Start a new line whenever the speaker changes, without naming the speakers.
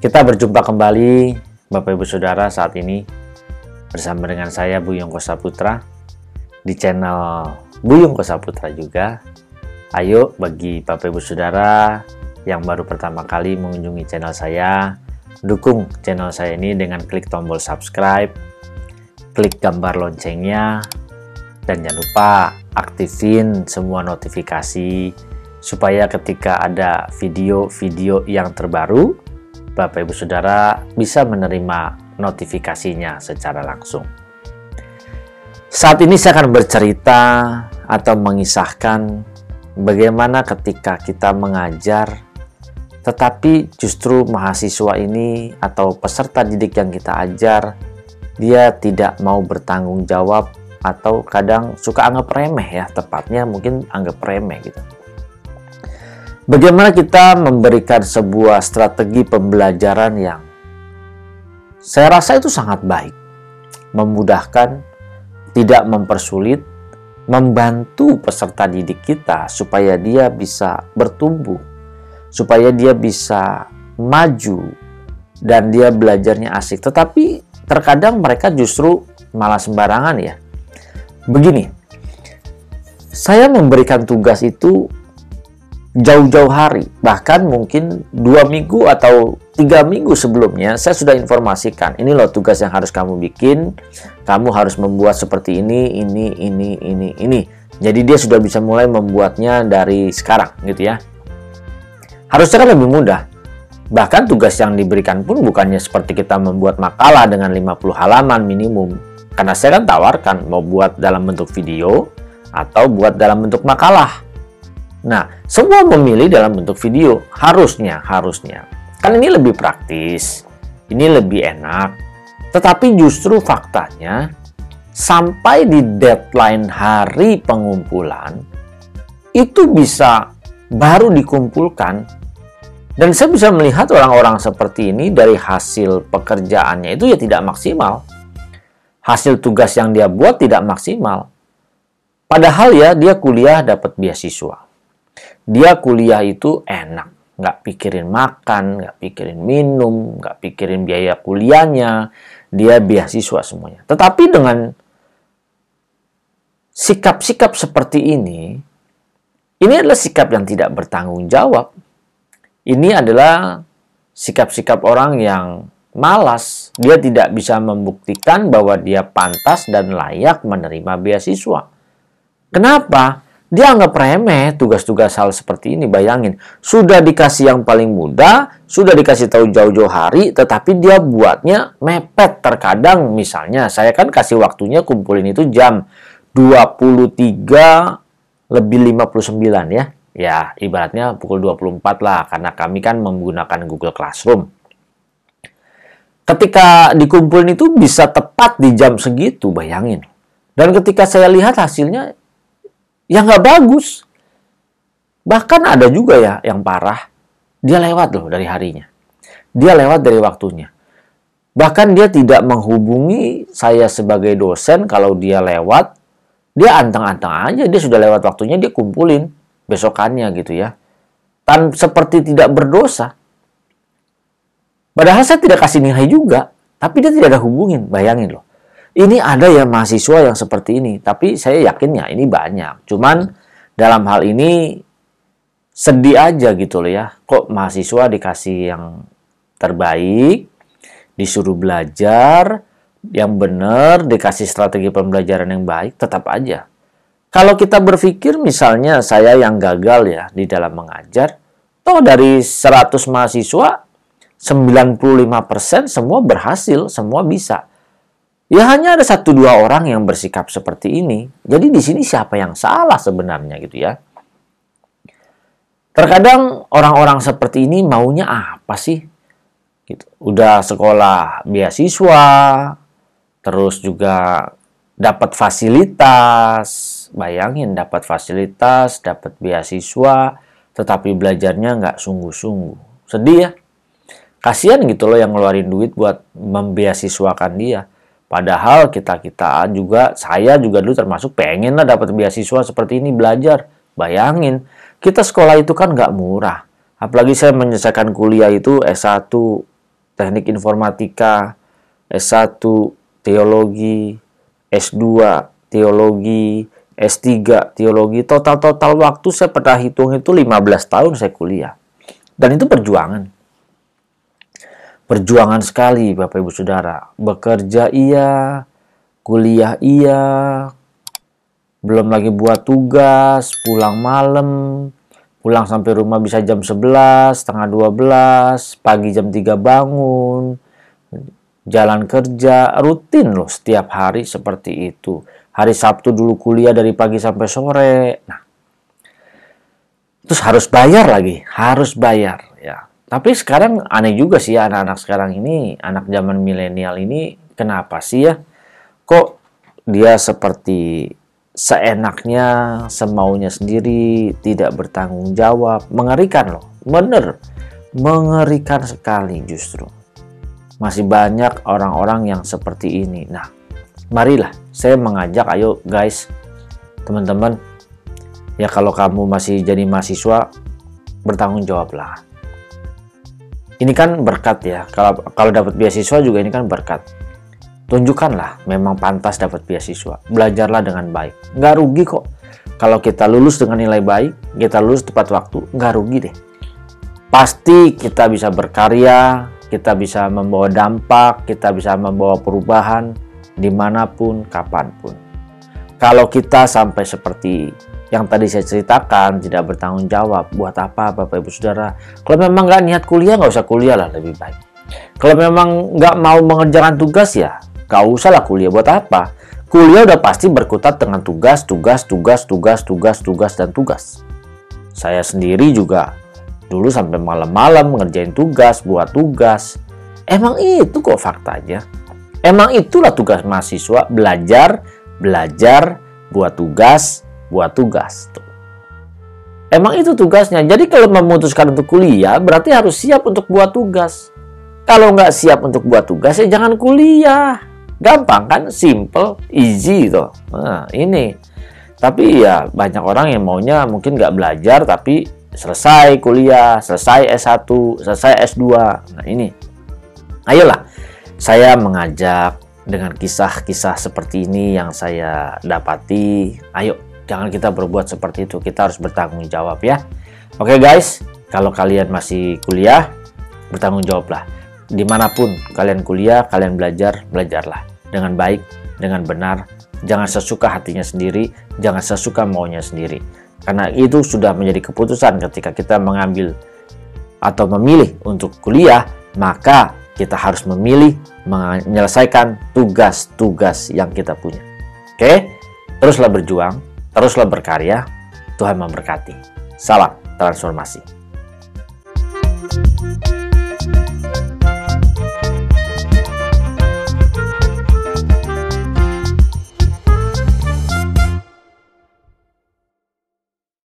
Kita berjumpa kembali Bapak Ibu Saudara saat ini bersama dengan saya Buyung Kosaputra di channel Buyung Kosaputra juga. Ayo bagi Bapak Ibu Saudara yang baru pertama kali mengunjungi channel saya, dukung channel saya ini dengan klik tombol subscribe, klik gambar loncengnya, dan jangan lupa aktifin semua notifikasi supaya ketika ada video-video yang terbaru Bapak Ibu Saudara bisa menerima notifikasinya secara langsung. Saat ini saya akan bercerita atau mengisahkan bagaimana ketika kita mengajar tetapi justru mahasiswa ini atau peserta didik yang kita ajar dia tidak mau bertanggung jawab atau kadang suka anggap remeh ya, tepatnya mungkin anggap remeh gitu. Bagaimana kita memberikan sebuah strategi pembelajaran yang saya rasa itu sangat baik, memudahkan, tidak mempersulit, membantu peserta didik kita supaya dia bisa bertumbuh, supaya dia bisa maju, dan dia belajarnya asik. Tetapi terkadang mereka justru malah sembarangan ya. Begini, saya memberikan tugas itu jauh-jauh hari, bahkan mungkin 2 minggu atau 3 minggu sebelumnya saya sudah informasikan, ini loh tugas yang harus kamu bikin, kamu harus membuat seperti ini. Jadi dia sudah bisa mulai membuatnya dari sekarang gitu ya. Harusnya kan lebih mudah. Bahkan tugas yang diberikan pun bukannya seperti kita membuat makalah dengan 50 halaman minimum. Karena saya kan tawarkan mau buat dalam bentuk video atau buat dalam bentuk makalah. Nah, semua memilih dalam bentuk video, harusnya. Kan ini lebih praktis, ini lebih enak. Tetapi justru faktanya, sampai di deadline hari pengumpulan, itu bisa baru dikumpulkan. Dan saya bisa melihat orang-orang seperti ini dari hasil pekerjaannya itu ya tidak maksimal. Hasil tugas yang dia buat tidak maksimal. Padahal ya dia kuliah dapat beasiswa. Dia kuliah itu enak, nggak pikirin makan, nggak pikirin minum, nggak pikirin biaya kuliahnya, dia beasiswa semuanya. Tetapi dengan sikap-sikap seperti ini adalah sikap yang tidak bertanggung jawab. Ini adalah sikap-sikap orang yang malas. Dia tidak bisa membuktikan bahwa dia pantas dan layak menerima beasiswa. Kenapa? Dia anggap remeh tugas-tugas hal seperti ini. Bayangin, sudah dikasih yang paling mudah, sudah dikasih tahu jauh-jauh hari, tetapi dia buatnya mepet. Terkadang misalnya, saya kan kasih waktunya kumpulin itu jam 23 lebih 59 ya. Ya, ibaratnya pukul 24 lah, karena kami kan menggunakan Google Classroom. Ketika dikumpulin itu bisa tepat di jam segitu, bayangin. Dan ketika saya lihat hasilnya, ya nggak bagus. Bahkan ada juga ya yang parah. Dia lewat loh dari harinya. Dia lewat dari waktunya. Bahkan dia tidak menghubungi saya sebagai dosen kalau dia lewat. Dia anteng-anteng aja. Dia sudah lewat waktunya, dia kumpulin besokannya gitu ya. Seperti tidak berdosa. Padahal saya tidak kasih nilai juga. Tapi dia tidak ada hubungin. Bayangin loh. Ini ada ya mahasiswa yang seperti ini, tapi saya yakinnya ini banyak. Cuman dalam hal ini sedih aja gitu loh ya. Kok mahasiswa dikasih yang terbaik, disuruh belajar yang benar, dikasih strategi pembelajaran yang baik, tetap aja. Kalau kita berpikir misalnya saya yang gagal ya di dalam mengajar, toh dari 100 mahasiswa 95% semua berhasil, semua bisa. Ya hanya ada 1-2 orang yang bersikap seperti ini. Jadi di sini siapa yang salah sebenarnya gitu ya. Terkadang orang-orang seperti ini maunya apa sih? Gitu. Udah sekolah beasiswa, terus juga dapat fasilitas. Bayangin dapat fasilitas, dapat beasiswa, tetapi belajarnya nggak sungguh-sungguh. Sedih ya. Kasihan gitu loh yang ngeluarin duit buat membeasiswakan dia. Padahal kita juga, saya juga dulu termasuk pengen lah dapat beasiswa seperti ini belajar. Bayangin, kita sekolah itu kan nggak murah. Apalagi saya menyelesaikan kuliah itu S1 teknik informatika, S1 teologi, S2 teologi, S3 teologi. Total waktu saya pernah hitung itu 15 tahun saya kuliah. Dan itu perjuangan. Perjuangan sekali Bapak Ibu Saudara. Bekerja iya, kuliah iya, belum lagi buat tugas, pulang malam, pulang sampai rumah bisa jam 11, setengah 12, pagi jam 3 bangun, jalan kerja, rutin loh setiap hari seperti itu. Hari Sabtu dulu kuliah dari pagi sampai sore. Nah, terus harus bayar lagi, harus bayar ya. Tapi sekarang aneh juga sih ya, anak-anak sekarang ini, anak zaman milenial ini, kenapa sih ya? Kok dia seperti seenaknya, semaunya sendiri, tidak bertanggung jawab. Mengerikan loh, bener. Mengerikan sekali justru. Masih banyak orang-orang yang seperti ini. Nah, marilah saya mengajak, ayo guys, teman-teman, ya kalau kamu masih jadi mahasiswa, bertanggung jawablah. Ini kan berkat ya, kalau dapat beasiswa juga ini kan berkat. Tunjukkanlah memang pantas dapat beasiswa. Belajarlah dengan baik. Nggak rugi kok. Kalau kita lulus dengan nilai baik, kita lulus tepat waktu, nggak rugi deh. Pasti kita bisa berkarya, kita bisa membawa dampak, kita bisa membawa perubahan dimanapun, kapanpun. Kalau kita sampai seperti yang tadi saya ceritakan, tidak bertanggung jawab, buat apa Bapak Ibu Saudara? Kalau memang nggak niat kuliah, nggak usah kuliah lah, lebih baik. Kalau memang nggak mau mengerjakan tugas ya, nggak usah lah kuliah. Buat apa? Kuliah udah pasti berkutat dengan tugas, dan tugas. Saya sendiri juga dulu sampai malam-malam ngerjain tugas, buat tugas. Emang itu kok faktanya. Emang itulah tugas mahasiswa, belajar, buat tugas. Tuh. Emang itu tugasnya. Jadi kalau memutuskan untuk kuliah, berarti harus siap untuk buat tugas. Kalau nggak siap untuk buat tugas, ya jangan kuliah. Gampang kan? Simple, easy tuh. Nah, ini. Tapi ya banyak orang yang maunya mungkin nggak belajar, tapi selesai kuliah, selesai S1, selesai S2. Nah ini. Ayolah, saya mengajak dengan kisah-kisah seperti ini yang saya dapati. Ayo. Jangan kita berbuat seperti itu. Kita harus bertanggung jawab ya. Oke guys, kalau kalian masih kuliah, bertanggung jawablah. Dimanapun kalian kuliah, kalian belajarlah. Dengan baik, dengan benar. Jangan sesuka hatinya sendiri, jangan sesuka maunya sendiri. Karena itu sudah menjadi keputusan ketika kita mengambil atau memilih untuk kuliah, maka kita harus memilih menyelesaikan tugas-tugas yang kita punya. Oke? Teruslah berjuang. Teruslah berkarya, Tuhan memberkati. Salam transformasi.